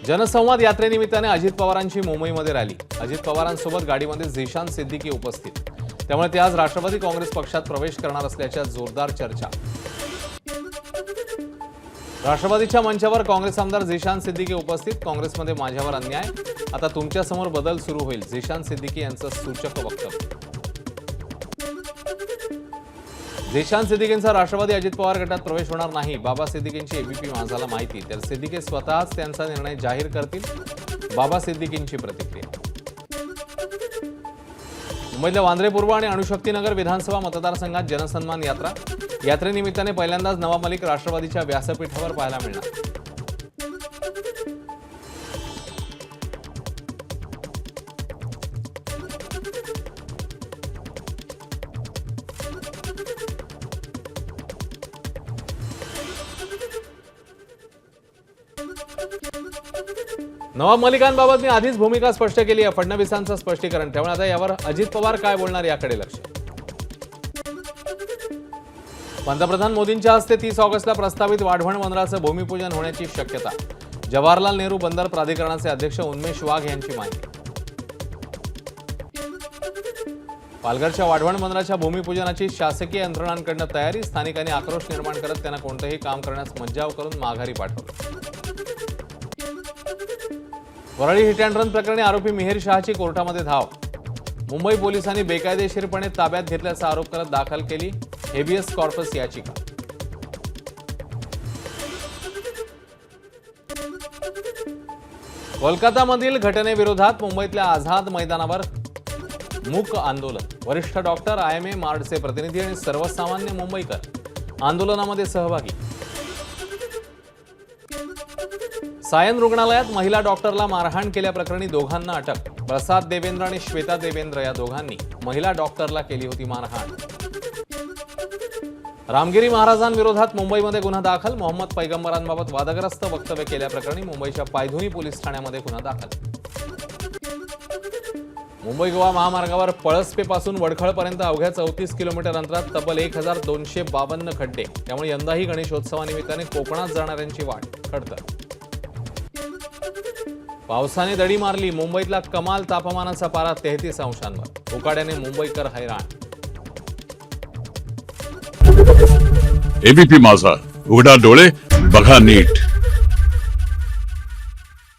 जनसंवाद यात्रेनिमित्ताने अजित पवारांची मुंबईमध्ये रॅली। अजित पवारांसोबत गाडीमध्ये झिशान सिद्दीकी उपस्थित, त्यामुळे ते आज राष्ट्रवादी काँग्रेस पक्षात प्रवेश करणार असल्याच्या जोरदार चर्चा। राष्ट्रवादीच्या मंचावर काँग्रेस आमदार झिशान सिद्दीकी उपस्थित। काँग्रेसमध्ये माझ्यावर अन्याय, आता तुमच्यासमोर बदल सुरू होईल, झिशान सिद्दीकी यांचं सूचक वक्तव्य। झिशान सिद्दीकींचा राष्ट्रवादी अजित पवार गटात प्रवेश होणार नाही, बाबा सिद्दीकींची एबीपी माझाला माहिती, तर सिद्दीकी स्वतःच त्यांचा निर्णय जाहीर करतील, बाबा सिद्दीकींची प्रतिक्रिया। मुंबईतल्या वांद्रे पूर्व आणि अणुशक्तीनगर विधानसभा मतदारसंघात जनसन्मान यात्रा। यात्रेनिमित्ताने पहिल्यांदाच नवाब मलिक राष्ट्रवादीच्या व्यासपीठावर पाहायला मिळणार। नवाब मलिकांबाबत मी आधीच भूमिका स्पष्ट केली आहे, फडणवीसांचं स्पष्टीकरण, त्यामुळे आता यावर अजित पवार काय बोलणार याकडे लक्ष। पंतप्रधान मोदींच्या हस्ते 30 ऑगस्टला प्रस्तावित वाढवण बंदराचं भूमिपूजन होण्याची शक्यता। जवाहरलाल नेहरू बंदर प्राधिकरणाचे अध्यक्ष उन्मेष वाघ यांची माहिती। पालघरच्या वाढवण बंदराच्या भूमिपूजनाची शासकीय यंत्रणांकडून तयारी। स्थानिकांनी आक्रोश निर्माण करत त्यांना कोणतेही काम करण्यास मज्जाव करून माघारी पाठवलं। वरळी हिट अँड रन प्रकरणी आरोपी मिहिर शहाची कोर्टामध्ये धाव। मुंबई पोलिसांनी बेकायदेशीरपणे ताब्यात घेतल्याचा आरोप करत दाखल केली हेबियस कॉर्पस याचिका। कोलकातामधील घटनेविरोधात मुंबईतल्या आझाद मैदानावर मूक आंदोलन। वरिष्ठ डॉक्टर, IMA, मार्डचे प्रतिनिधी आणि सर्वसामान्य मुंबईकर आंदोलनामध्ये सहभागी। सायन रुग्णालयात महिला डॉक्टरला मारहाण केल्याप्रकरणी दोघांना अटक। प्रसाद देवेंद्र आणि श्वेता देवेंद्र या दोघांनी महिला डॉक्टरला केली होती मारहाण। रामगिरी महाराजांविरोधात मुंबईमध्ये गुन्हा दाखल। मोहम्मद पैगंबरांबाबत वादग्रस्त वक्तव्य केल्याप्रकरणी मुंबईच्या पायधुनी पोलीस ठाण्यामध्ये गुन्हा दाखल। मुंबई गोवा महामार्गावर पळसपेपासून वडखळपर्यंत अवघ्या 34 किलोमीटर अंतरात तब्बल 1252 खड्डे, त्यामुळे यंदाही गणेशोत्सवानिमित्ताने कोकणात जाणाऱ्यांची वाट खडतर। पावसाने दडी मारली। मुंबईतला कमाल तापमानाचा पारा 33 अंशांवर। उकाड्याने मुंबईकर हैराण। एबीपी माझा, उघडा डोळे बघा नीट।